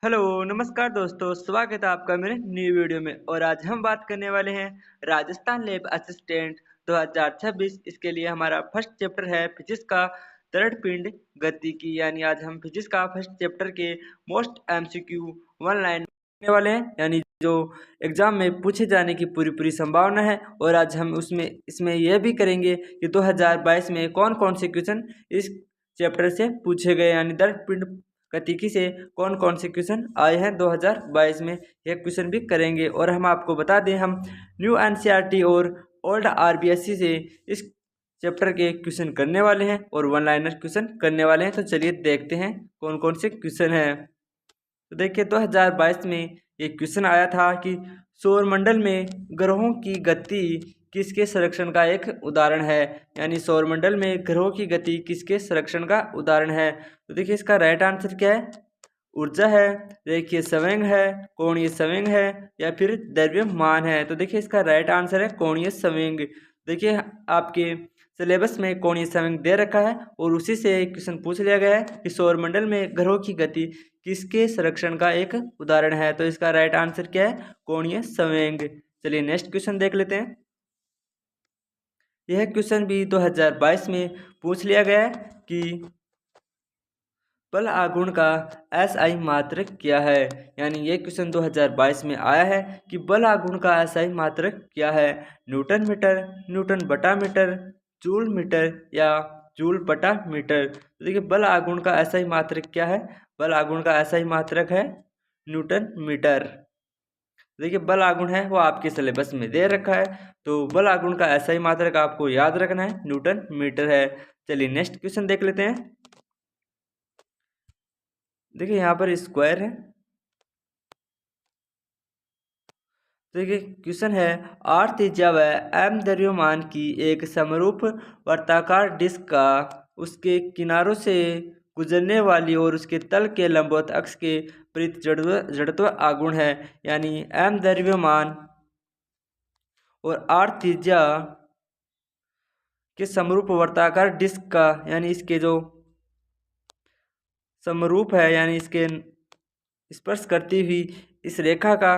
Hello नमस्कार दोस्तों, स्वागत है आपका मेरे न्यू वीडियो में। और आज हम बात करने वाले हैं राजस्थान लैब असिस्टेंट 2026। इसके लिए हमारा फर्स्ट चैप्टर है फिजिक्स का थर्ड पिंड गति की। यानी आज हम फिजिक्स का फर्स्ट चैप्टर के मोस्ट एमसीक्यू वन लाइन करने वाले हैं, यानी जो एग्जाम में पूछे जाने की पूरी पूरी संभावना है। और आज हम उसमें इसमें यह भी करेंगे कि 2022 में कौन कौन से क्वेश्चन इस चैप्टर से पूछे गए, यानी दर पिंड गतिकी से कौन कौन से क्वेश्चन आए हैं 2022 में, यह क्वेश्चन भी करेंगे। और हम आपको बता दें, हम न्यू एनसीईआरटी और ओल्ड आरबीएससी से इस चैप्टर के क्वेश्चन करने वाले हैं और वन लाइनर क्वेश्चन करने वाले हैं। तो चलिए देखते हैं कौन कौन से क्वेश्चन हैं। तो देखिए 2022 में एक क्वेश्चन आया था कि सौरमंडल में ग्रहों की गति किसके संरक्षण का एक उदाहरण है। यानी सौरमंडल में ग्रहों की गति किसके संरक्षण का उदाहरण है। तो देखिए इसका राइट आंसर क्या है। ऊर्जा है, रेखीय संवेग है, कोणीय संवेग है या फिर द्रव्यमान है। तो देखिए इसका राइट आंसर है कोणीय संवेग। देखिए आपके सिलेबस में कोणीय संवेग दे रखा है और उसी से क्वेश्चन पूछ लिया गया है कि सौरमंडल में ग्रहों की गति किसके संरक्षण का एक उदाहरण है। तो इसका राइट आंसर क्या है, कोणीय संवेग। चलिए नेक्स्ट क्वेश्चन देख लेते हैं। यह क्वेश्चन भी 2022 में पूछ लिया गया है कि बल आघूर्ण का एसआई मात्रक क्या है। यानी ये क्वेश्चन 2022 में आया है कि बल आघूर्ण का एसआई मात्रक क्या है। न्यूटन मीटर, न्यूटन बटा मीटर, जूल मीटर या जूल बटा मीटर। तो देखिए बल आघूर्ण का एसआई मात्रक क्या है। बल आघूर्ण का एसआई मात्रक है न्यूटन मीटर। देखिए बल आघूर्ण है वो आपके सिलेबस में दे रखा है, तो बल आघूर्ण का एसआई मात्रक आपको याद रखना है, न्यूटन मीटर है। चलिए नेक्स्ट क्वेश्चन देख लेते हैं। देखिए यहाँ पर स्क्वायर है। देखिए क्वेश्चन है, आर त्रिज्या व एम द्रव्यमान की एक समरूप वर्ताकार डिस्क का उसके किनारों से गुजरने वाली और उसके तल के लंबवत अक्ष के विपरीत जड़त्व आघूर्ण है। यानी एम द्रव्यमान और आर त्रिज्या के समरूप वर्ताकार डिस्क का, यानी इसके जो समरूप है, यानी इसके स्पर्श करती हुई इस रेखा का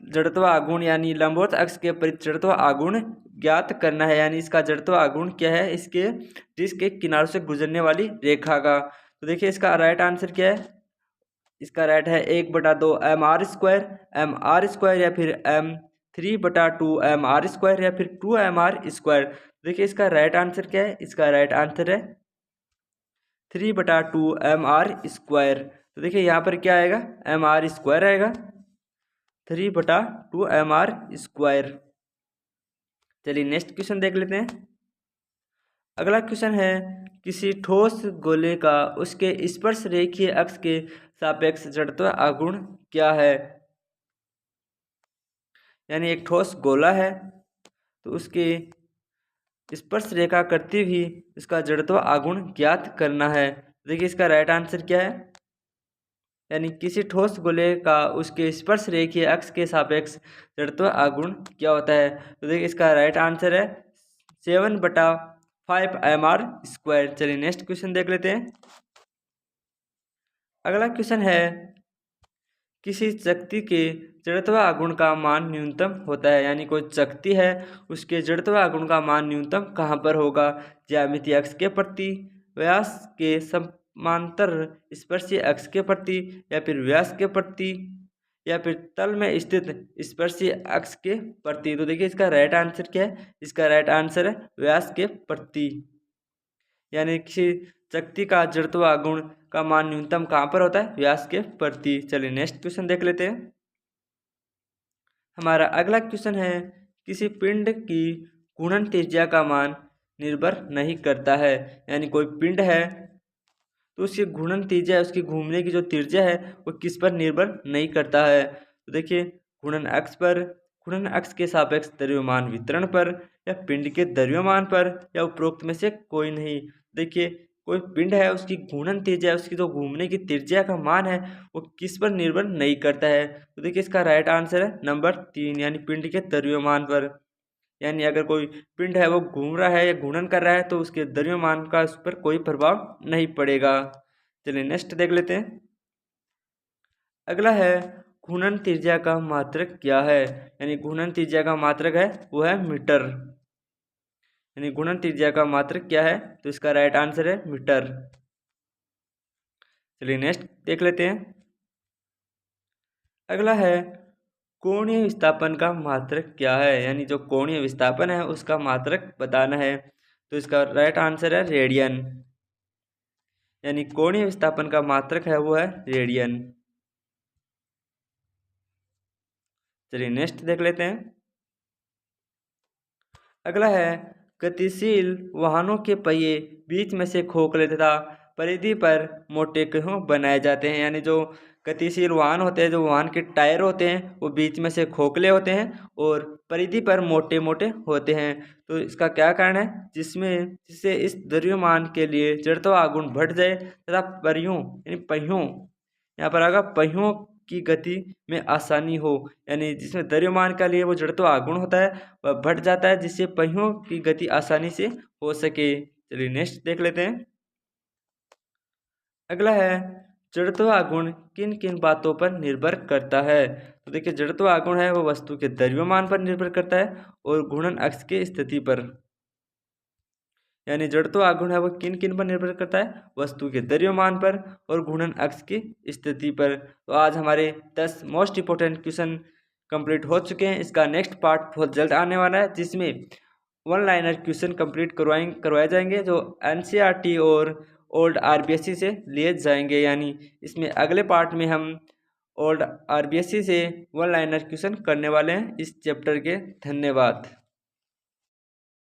जड़त्व आघूर्ण यानी लंबवत अक्ष के परित जड़त्व आघूर्ण ज्ञात करना है। यानी इसका जड़त्व आघूर्ण क्या है, इसके डिस्क के किनारों से गुजरने वाली रेखा का। तो देखिए इसका राइट आंसर क्या है। इसका राइट है 1/2 mr² या फिर m3/2 mr² या फिर 2mr²। देखिए इसका राइट आंसर क्या है। इसका राइट आंसर है 3/2 mr²। तो देखिए यहाँ पर क्या आएगा, mr² आएगा, 3/2 mr²। चलिए नेक्स्ट क्वेश्चन देख लेते हैं। अगला क्वेश्चन है, किसी ठोस गोले का उसके स्पर्श रेखीय अक्ष के सापेक्ष जड़त्व आघूर्ण क्या है। यानी एक ठोस गोला है तो उसके स्पर्श रेखा करती हुई इसका जड़त्व आघूर्ण ज्ञात करना है। देखिए इसका राइट आंसर क्या है। यानी किसी ठोस गोले का उसके स्पर्श रेखीय अक्ष के सापेक्ष जड़त्व आघूर्ण क्या होता है। तो देखिए इसका राइट आंसर है 7/5 mr²। चलिए नेक्स्ट क्वेश्चन देख लेते हैं। अगला क्वेश्चन है, किसी चकती के जड़त्व आघूर्ण का मान न्यूनतम होता है। यानी कोई चकती है उसके जड़त्व आघूर्ण का मान न्यूनतम कहाँ पर होगा। ज्यामितीय अक्ष के प्रति, व्यास के समांतर स्पर्शीय अक्ष के प्रति या फिर व्यास के प्रति या फिर तल में स्थित स्पर्शीय अक्ष के प्रति। तो देखिए इसका राइट आंसर क्या है। इसका राइट आंसर है व्यास के प्रति। यानी किसी शक्ति का जड़त्व आघूर्ण का मान न्यूनतम कहाँ पर होता है, व्यास के प्रति। चलिए नेक्स्ट क्वेश्चन देख लेते हैं। हमारा अगला क्वेश्चन है, किसी पिंड की घूर्णन त्रिज्या का मान निर्भर नहीं करता है। यानी कोई पिंड है तो उसकी घूर्णन त्रिज्या, उसकी घूमने की जो त्रिज्या है वो किस पर निर्भर नहीं करता है। तो देखिए घूर्णन अक्ष पर, घूर्णन अक्ष के सापेक्ष द्रव्यमान वितरण पर या पिंड के द्रव्यमान पर या उपरोक्त में से कोई नहीं। देखिए कोई पिंड है उसकी घूर्णन त्रिज्या, उसकी जो घूमने की त्रिज्या का मान है वो किस पर निर्भर नहीं करता है। तो देखिए इसका राइट आंसर है नंबर 3, यानी पिंड के द्रव्यमान पर। यानी अगर कोई पिंड है वो घूम रहा है या घूर्णन कर रहा है तो उसके द्रव्यमान का उस पर कोई प्रभाव नहीं पड़ेगा। चलिए नेक्स्ट देख लेते हैं। अगला है घूर्णन त्रिज्या का मात्रक क्या है, यानी घूर्णन त्रिज्या का मात्रक है वो है मीटर, यानी घूर्णन त्रिज्या का मात्रक क्या है, तो इसका राइट आंसर है मीटर। चलिए नेक्स्ट देख लेते हैं। अगला है कोणीय विस्थापन का मात्रक क्या है, यानी जो कोणीय विस्थापन है उसका मात्रक बताना है, तो इसका राइट आंसर है रेडियन, यानी कोणीय विस्थापन का मात्रक है वो है रेडियन। चलिए नेक्स्ट देख लेते हैं। अगला है गतिशील वाहनों के पहिए बीच में से खोखले तथा परिधि पर मोटे क्यों बनाए जाते हैं, यानी जो गतिशील वाहन होते हैं, जो वाहन के टायर होते हैं वो बीच में से खोखले होते हैं और परिधि पर मोटे मोटे होते हैं, तो इसका क्या कारण है, जिससे इस द्रव्यमान के लिए जड़त्व आघूर्ण बढ़ जाए तथा परियों यानी पहियों, यहाँ पर आएगा पहियों की गति में आसानी हो, यानी जिसमें द्रव्यमान के लिए वो जड़त्व आघूर्ण होता है वह बढ़ जाता है, जिससे पहियों की गति आसानी से हो सके। चलिए नेक्स्ट देख लेते हैं। अगला है जड़त्व आघूर्ण किन किन बातों पर निर्भर करता है, तो देखिए जड़त्व आघूर्ण है वो वस्तु के द्रव्यमान पर निर्भर करता है और घूर्णन अक्ष की स्थिति पर, यानी जड़त्व आघूर्ण है वो किन किन पर निर्भर करता है, वस्तु के द्रव्यमान पर और घूर्णन अक्ष की स्थिति पर। तो आज हमारे 10 मोस्ट इंपोर्टेंट क्वेश्चन कंप्लीट हो चुके हैं। इसका नेक्स्ट पार्ट बहुत जल्द आने वाला है, जिसमें वन लाइनर क्वेश्चन कंप्लीट करवाए जाएंगे जो एनसीईआरटी और ओल्ड आरबीएससी से लिए जाएंगे, यानी इसमें अगले पार्ट में हम ओल्ड आरबीएससी से वन लाइनर क्वेश्चन करने वाले हैं इस चैप्टर के। धन्यवाद।